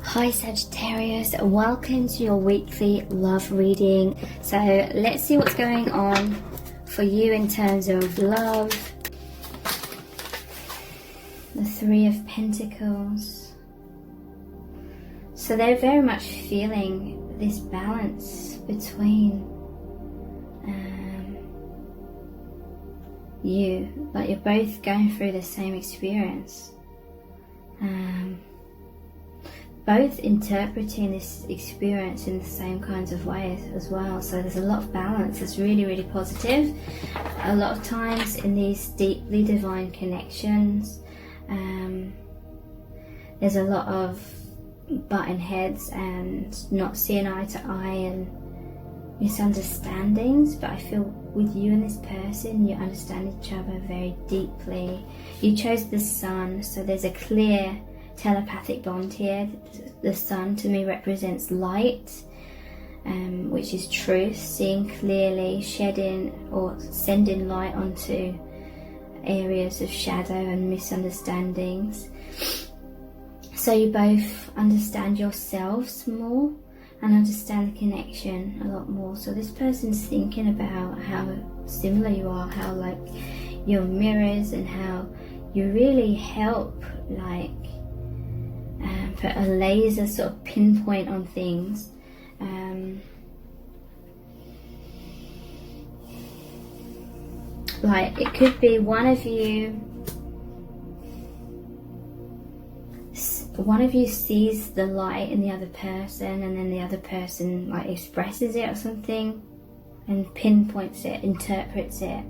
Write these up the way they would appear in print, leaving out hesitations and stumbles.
Hi Sagittarius, welcome to your weekly love reading. So let's see what's going on for you in terms of love. The Three of Pentacles. So they're very much feeling this balance between you, like you're both going through the same experience. Both interpreting this experience in the same kinds of ways as well. So there's a lot of balance. It's really, really positive. A lot of times in these deeply divine connections, there's a lot of butting heads and not seeing eye to eye and misunderstandings. But I feel with you and this person, you understand each other very deeply. You chose the Sun, so there's a clear telepathic bond here. The Sun to me represents light, which is truth, seeing clearly, shedding or sending light onto areas of shadow and misunderstandings. So you both understand yourselves more and understand the connection a lot more. So this person's thinking about how similar you are, how like you're mirrors, and how you really help like put a laser sort of pinpoint on things. Like it could be one of you sees the light in the other person, and then the other person like expresses it or something and pinpoints it, interprets it.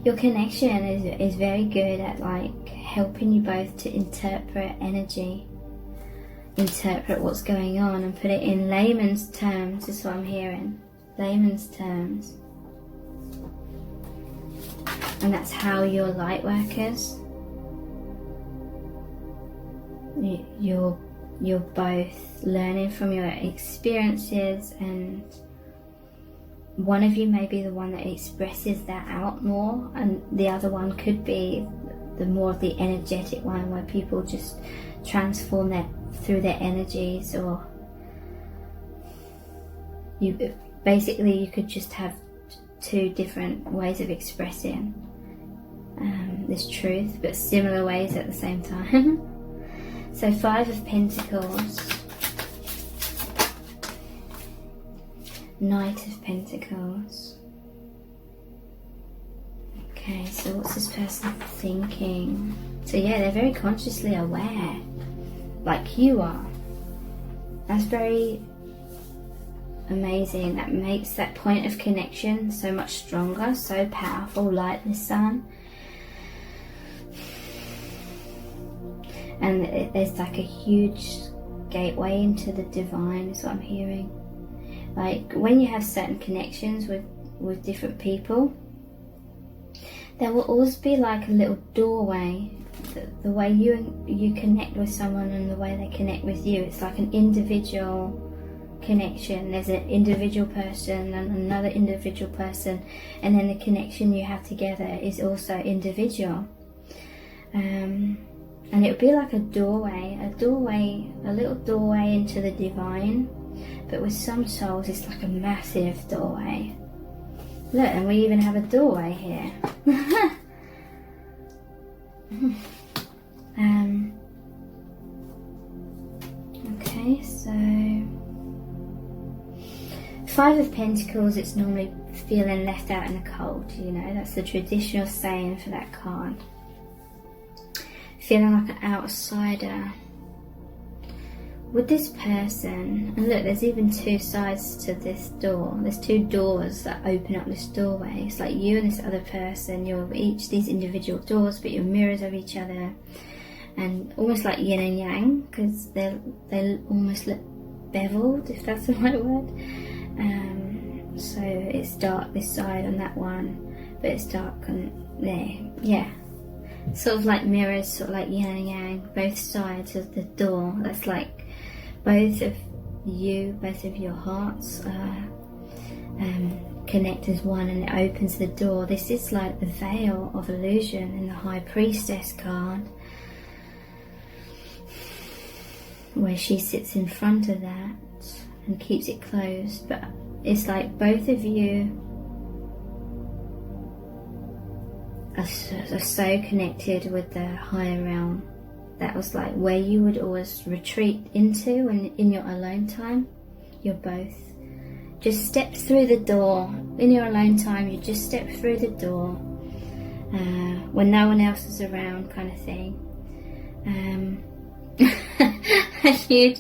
Your connection is very good at like helping you both to interpret energy, interpret what's going on and put it in layman's terms. Is what I'm hearing, layman's terms. And that's how you're light workers. You're both learning from your experiences, and one of you may be the one that expresses that out more, and the other one could be the more of the energetic one, where people just transform that through their energies. Or you could just have two different ways of expressing this truth, but similar ways at the same time. So Five of Pentacles, Knight of Pentacles. Okay, so what's this person thinking? So yeah, they're very consciously aware, like you are. That's very amazing. That makes that point of connection so much stronger, so powerful, like the Sun. And there's like a huge gateway into the divine, is what I'm hearing. Like when you have certain connections with different people, there will always be like a little doorway. The way you connect with someone and the way they connect with you, it's like an individual connection. There's an individual person and another individual person, and then the connection you have together is also individual. And it would be like a doorway, a little doorway into the divine. But with some souls, it's like a massive doorway. Look, and we even have a doorway here. Okay, so Five of Pentacles, it's normally feeling left out in the cold, you know, that's the traditional saying for that card. Feeling like an outsider. With this person, and look, there's even two sides to this door. There's two doors that open up this doorway. It's like you and this other person, you're each these individual doors, but you're mirrors of each other, and almost like yin and yang, because they almost look beveled, if that's the right word. So it's dark this side on that one, but it's dark on there. Yeah. Sort of like mirrors, sort of like yin and yang, both sides of the door. That's like both of your hearts connect as one, and it opens the door. This is like the veil of illusion in the High Priestess card. where she sits in front of that and keeps it closed. But it's like both of you are so connected with the higher realm. That was like where you would always retreat into when in your alone time. You're both just step through the door in your alone time. You just step through the door when no one else is around, kind of thing. And you'd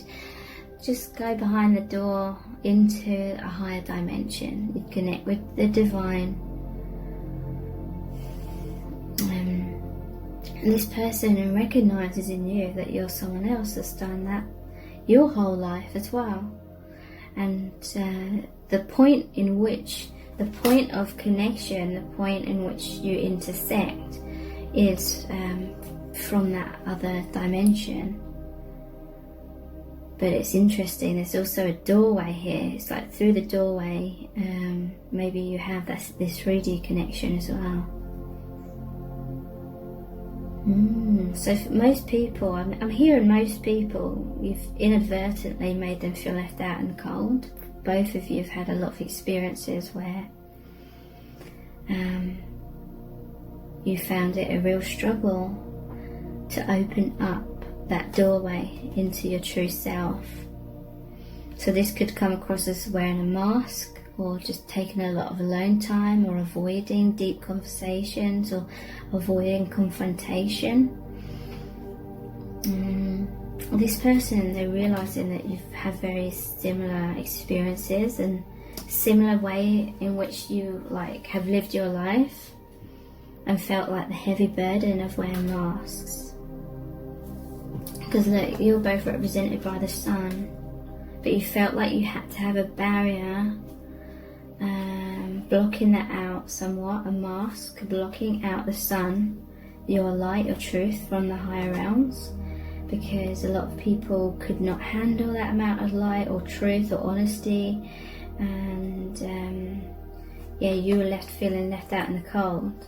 just go behind the door into a higher dimension. You'd connect with the divine. And this person recognises in you that you're someone else that's done that your whole life as well. And the point of connection, the point in which you intersect is from that other dimension. But it's interesting, there's also a doorway here. It's like through the doorway, maybe you have this 3D connection as well. So for most people, I'm hearing most people, you've inadvertently made them feel left out and cold. Both of you have had a lot of experiences where you found it a real struggle to open up that doorway into your true self. So this could come across as wearing a mask, or just taking a lot of alone time, or avoiding deep conversations, or avoiding confrontation. This person, they're realizing that you've had very similar experiences and similar way in which you like have lived your life and felt like the heavy burden of wearing masks. Because look, you're both represented by the sun, but you felt like you had to have a barrier blocking that out somewhat, a mask blocking out the sun, your light, your truth from the higher realms, because a lot of people could not handle that amount of light or truth or honesty, and yeah, you were feeling left out in the cold.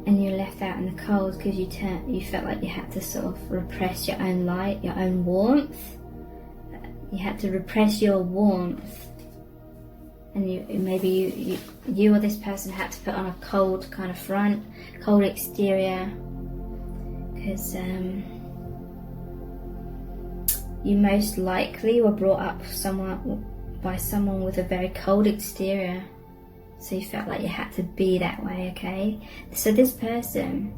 And you're left out in the cold because you felt like you had to sort of repress your own light, your own warmth. You had to repress your warmth, and maybe you or this person had to put on a cold kind of front, cold exterior, because you most likely were brought up by someone with a very cold exterior, so you felt like you had to be that way. Okay, so this person,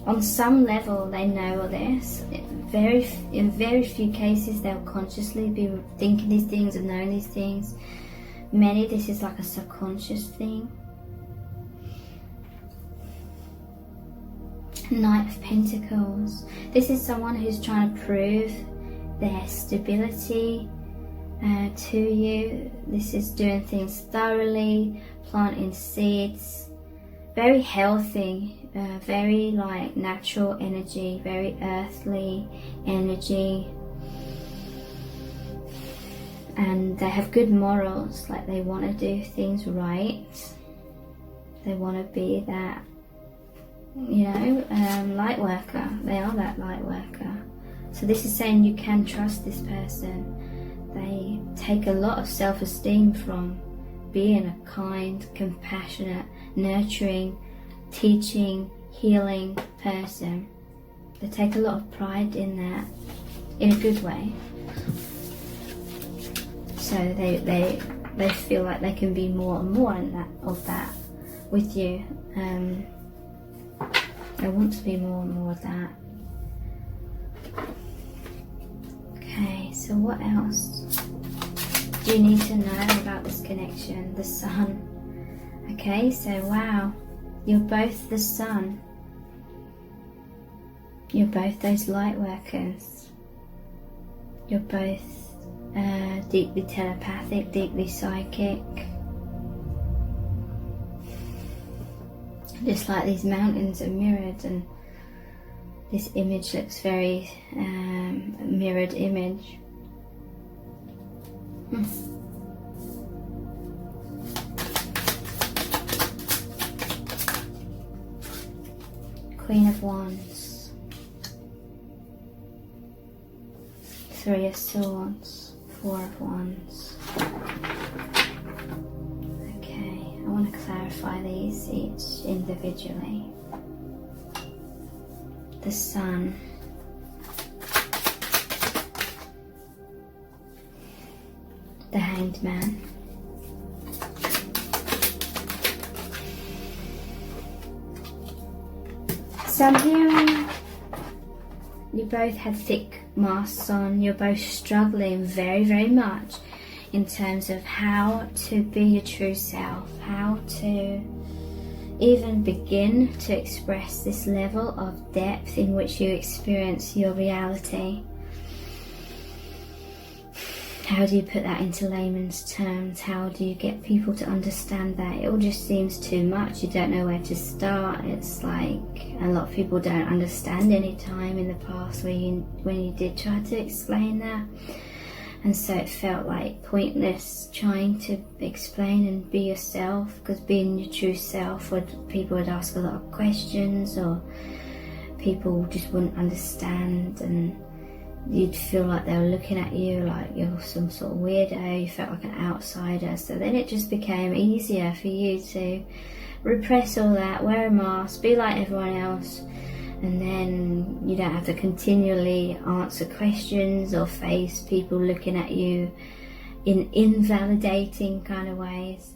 on some level, they know all this. In very few cases, they'll consciously be thinking these things and knowing these things. Many, this is like a subconscious thing. Knight of Pentacles. This is someone who's trying to prove their stability to you. This is doing things thoroughly, planting seeds. Very healthy, very like natural energy, very earthly energy, and they have good morals. Like they want to do things right. They want to be that, light worker. They are that light worker. So this is saying you can trust this person. They take a lot of self-esteem from being a kind, compassionate, nurturing, teaching, healing person. They take a lot of pride in that, in a good way. So they feel like they can be more and more of that with you. They want to be more and more of that. Okay, so what else do you need to know about this connection? The sun. Okay, so wow, you're both the sun. You're both those light workers. You're both deeply telepathic, deeply psychic. Just like these mountains are mirrored, and this image looks very mirrored image. Queen of Wands, Three of Swords, Four of Wands. Okay, I want to clarify these each individually. The Sun, the Hanged Man, so I'm hearing you both have thick masks on. You're both struggling very, very much in terms of how to be your true self, how to even begin to express this level of depth in which you experience your reality. How do you put that into layman's terms? How do you get people to understand that? It all just seems too much. You don't know where to start. It's like a lot of people don't understand any time in the past when you did try to explain that. And so it felt like pointless trying to explain and be yourself, because being your true self, people would ask a lot of questions, or people just wouldn't understand, and you'd feel like they were looking at you like you're some sort of weirdo. You felt like an outsider. So then it just became easier for you to repress all that, wear a mask, be like everyone else, and then you don't have to continually answer questions or face people looking at you in invalidating kind of ways.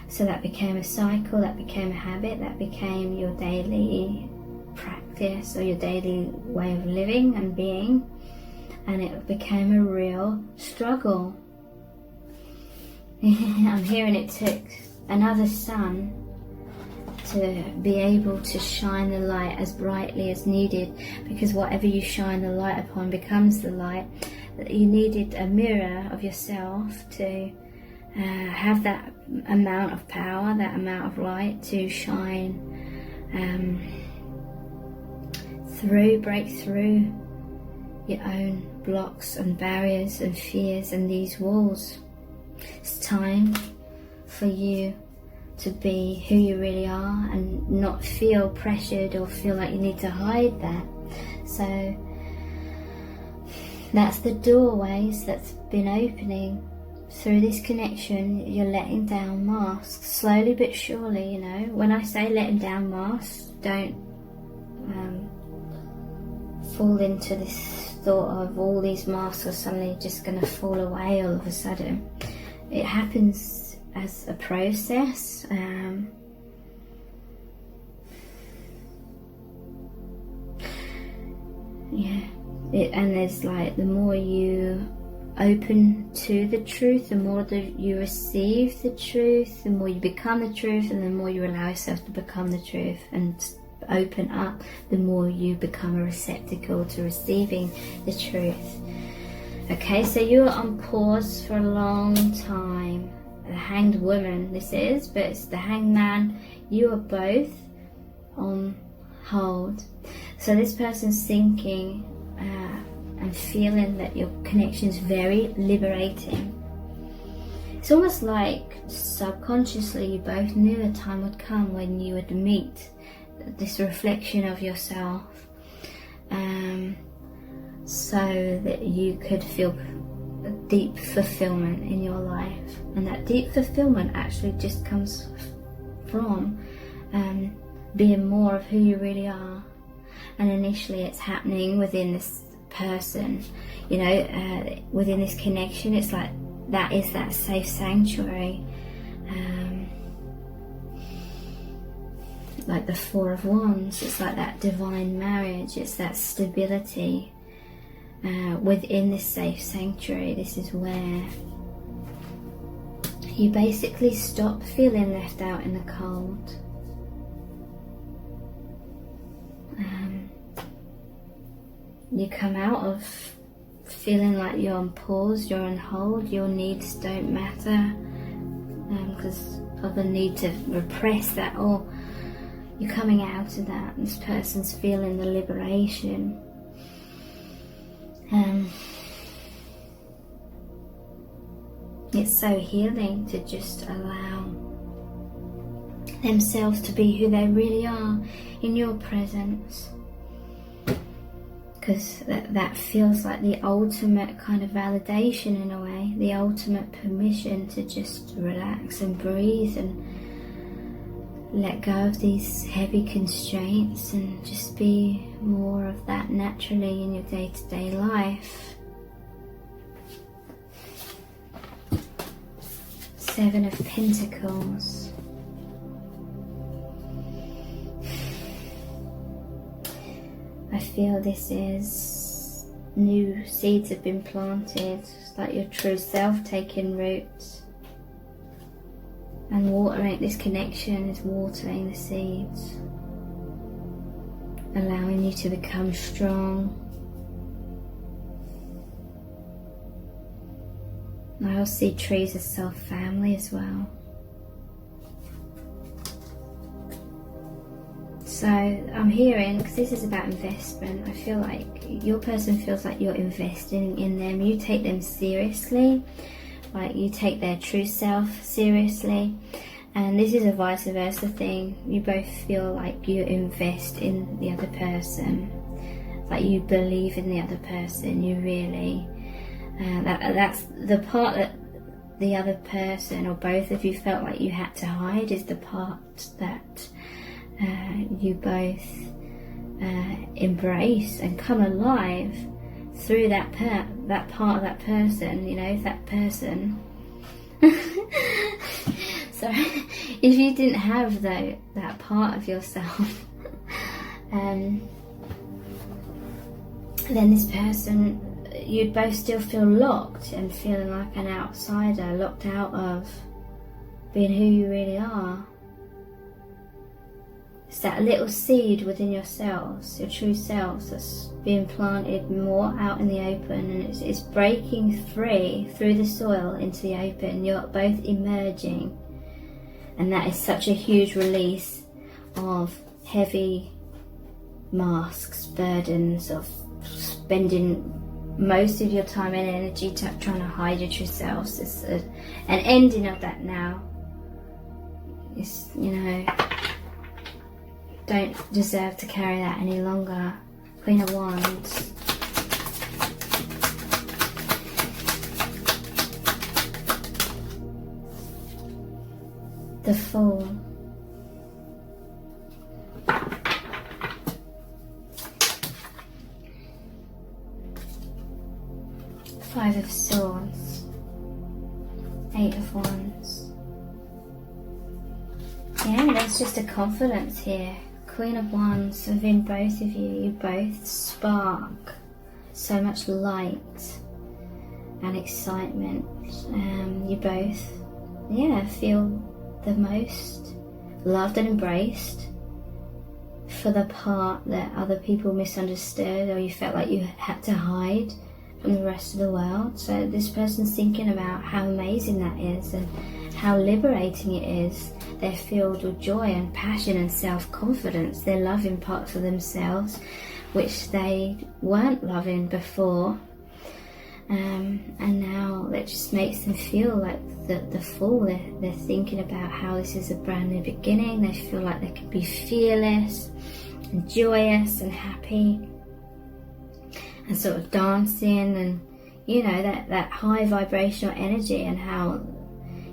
So that became a cycle, that became a habit, that became your daily practice or your daily way of living and being, and it became a real struggle. I'm hearing it took another sun to be able to shine the light as brightly as needed, because whatever you shine the light upon becomes the light. You needed a mirror of yourself to have that amount of power, that amount of light to shine break through your own blocks and barriers and fears and these walls. It's time for you to be who you really are and not feel pressured or feel like you need to hide that. So that's the doorways that's been opening through this connection. You're letting down masks slowly but surely. You know, when I say letting down masks, don't fall into this thought of all these masks are suddenly just going to fall away all of a sudden. It happens as a process. And there's like, the more you open to the truth, the more you receive the truth, the more you become the truth, and the more you allow yourself to become the truth and open up, the more you become a receptacle to receiving the truth. Okay, so you were on pause for a long time. The Hanged Woman this is, but it's the Hanged Man. You are both on hold. So this person's thinking and feeling that your connection is very liberating. It's almost like subconsciously you both knew a time would come when you would meet this reflection of yourself, so that you could feel a deep fulfillment in your life. And that deep fulfillment actually just comes from being more of who you really are. And initially it's happening within this person, you know, within this connection. It's like that is that safe sanctuary. Like the Four of Wands, it's like that divine marriage. It's that stability within this safe sanctuary. This is where you basically stop feeling left out in the cold. You come out of feeling like you're on pause, you're on hold, your needs don't matter because of the need to repress that, or you're coming out of that. This person's feeling the liberation. It's so healing to just allow themselves to be who they really are in your presence. Because that feels like the ultimate kind of validation in a way, the ultimate permission to just relax and breathe and let go of these heavy constraints and just be more of that naturally in your day-to-day life. 7 of Pentacles. I feel this is new seeds have been planted. It's like your true self taking root. And watering, this connection is watering the seeds, allowing you to become strong. I also see trees as self-family as well. So I'm hearing, because this is about investment, I feel like your person feels like you're investing in them. You take them seriously, like you take their true self seriously. And this is a vice versa thing. You both feel like you invest in the other person, like you believe in the other person. You really, that's the part that the other person or both of you felt like you had to hide, is the part that you both embrace and come alive through that part of that person. You know, if that person so if you didn't have that part of yourself, then this person, you'd both still feel locked and feeling like an outsider, locked out of being who you really are. It's that little seed within yourselves, your true selves, that's being planted more out in the open, and it's breaking free through the soil into the open. You're both emerging, and that is such a huge release of heavy masks, burdens of spending most of your time and energy trying to hide your true selves. It's an ending of that now. It's, you know, don't deserve to carry that any longer. Queen of Wands. The Fool. Five of Swords. 8 of Wands. Yeah, there's just a confidence here. Queen of Wands within both of you. You both spark so much light and excitement. You both, feel the most loved and embraced for the part that other people misunderstood, or you felt like you had to hide from the rest of the world. So this person's thinking about how amazing that is and how liberating it is. They're filled with joy and passion and self-confidence. They're loving parts of themselves which they weren't loving before. And now that just makes them feel like the Fool. They're thinking about how this is a brand new beginning. They feel like they could be fearless and joyous and happy and sort of dancing, and you know, that high vibrational energy, and how,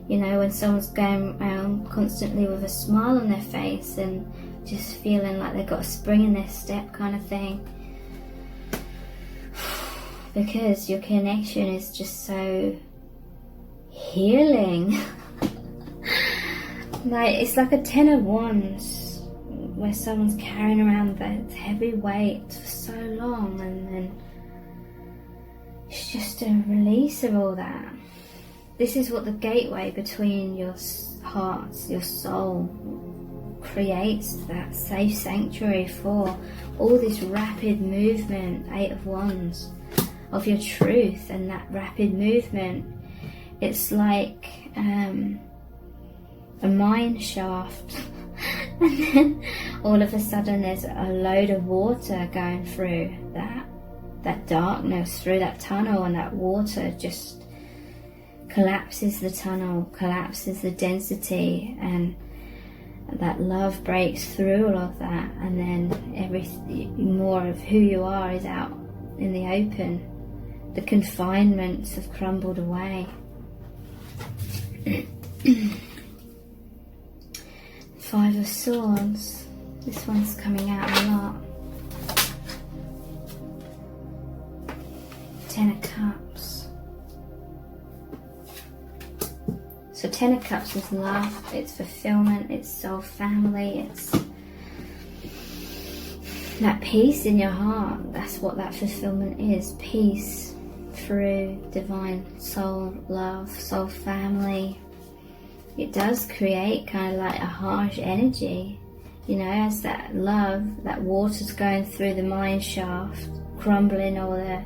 you know, when someone's going around constantly with a smile on their face and just feeling like they've got a spring in their step kind of thing. Because your connection is just so healing. Like, it's like a 10 of Wands where someone's carrying around that heavy weight for so long, and then it's just a release of all that. This is what the gateway between your hearts, your soul, creates, that safe sanctuary for all this rapid movement, 8 of Wands, of your truth. And that rapid movement, it's like a mine shaft and then all of a sudden there's a load of water going through that darkness, through that tunnel, and that water just collapses the tunnel, collapses the density, and that love breaks through all of that, and then more of who you are is out in the open. The confinements have crumbled away. Five of Swords. This one's coming out a lot. Ten of Cups. So Ten of Cups is love, it's fulfillment, it's soul family, it's that peace in your heart. That's what that fulfillment is. Peace through divine soul love, soul family. It does create kind of like a harsh energy, you know, as that love, that water's going through the mine shaft, crumbling all the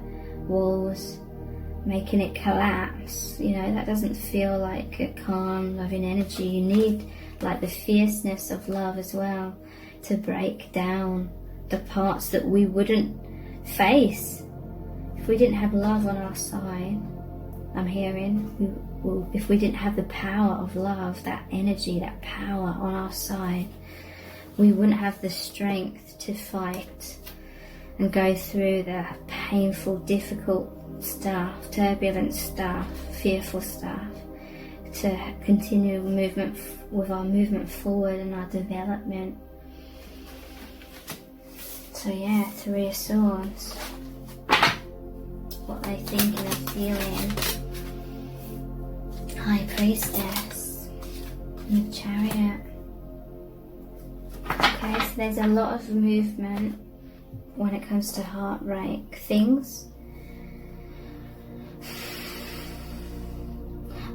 walls, making it collapse. You know, that doesn't feel like a calm, loving energy. You need like the fierceness of love as well to break down the parts that we wouldn't face if we didn't have love on our side. I'm hearing, if we didn't have the power of love, that energy, that power on our side, we wouldn't have the strength to fight and go through the painful, difficult stuff, turbulent stuff, fearful stuff, to continue movement with our movement forward and our development. So yeah, Three of Swords. What they thinking and feeling. High Priestess and Chariot. Okay, so there's a lot of movement when it comes to heartbreak things.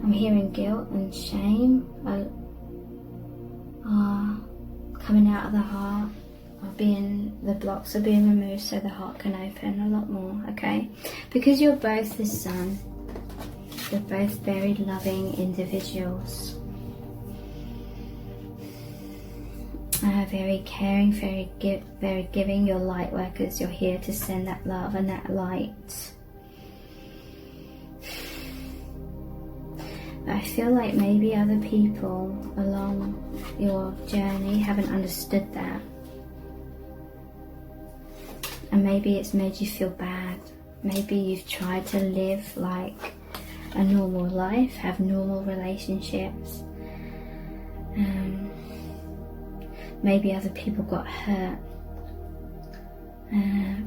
I'm hearing guilt and shame are coming out of the heart, the blocks are being removed so the heart can open a lot more, okay? Because you're both the Sun, you're both very loving individuals. Very caring, very giving. You're light workers. You're here to send that love and that light. I feel like maybe other people along your journey haven't understood that. And maybe it's made you feel bad. Maybe you've tried to live like a normal life, have normal relationships. Maybe other people got hurt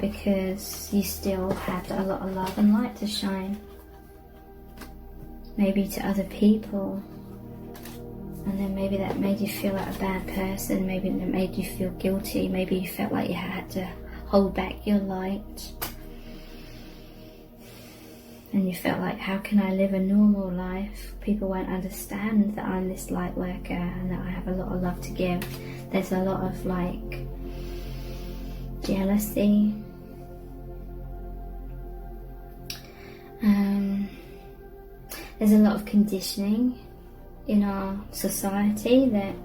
because you still had a lot of love and light to shine. Maybe to other people, and then maybe that made you feel like a bad person. Maybe that made you feel guilty. Maybe you felt like you had to hold back your light, and you felt like, how can I live a normal life? People won't understand that I'm this light worker and that I have a lot of love to give. There's a lot of like jealousy. There's a lot of conditioning in our society that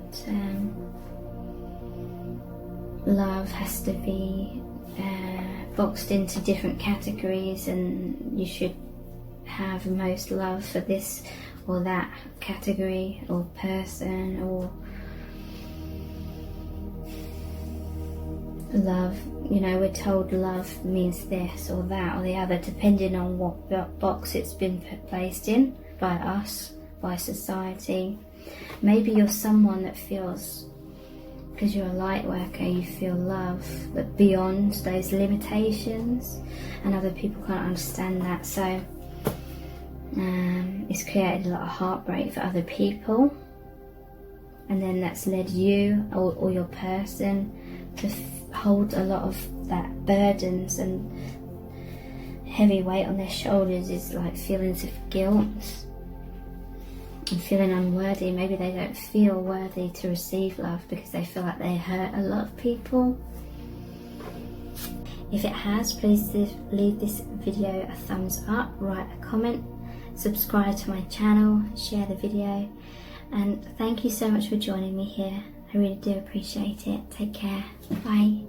love has to be boxed into different categories, and you should have most love for this or that category or person, or love, you know, we're told love means this or that or the other, depending on what box it's been placed in by us, by society. Maybe you're someone that feels, because you're a light worker, you feel love, but beyond those limitations, and other people can't understand that. So it's created a lot of heartbreak for other people, and then that's led you or your person to hold a lot of that burdens, and heavy weight on their shoulders is like feelings of guilt and feeling unworthy. Maybe they don't feel worthy to receive love because they feel like they hurt a lot of people. If it has, please leave this video a thumbs up, write a comment, subscribe to my channel, share the video, and thank you so much for joining me here. I really do appreciate it. Take care. Bye.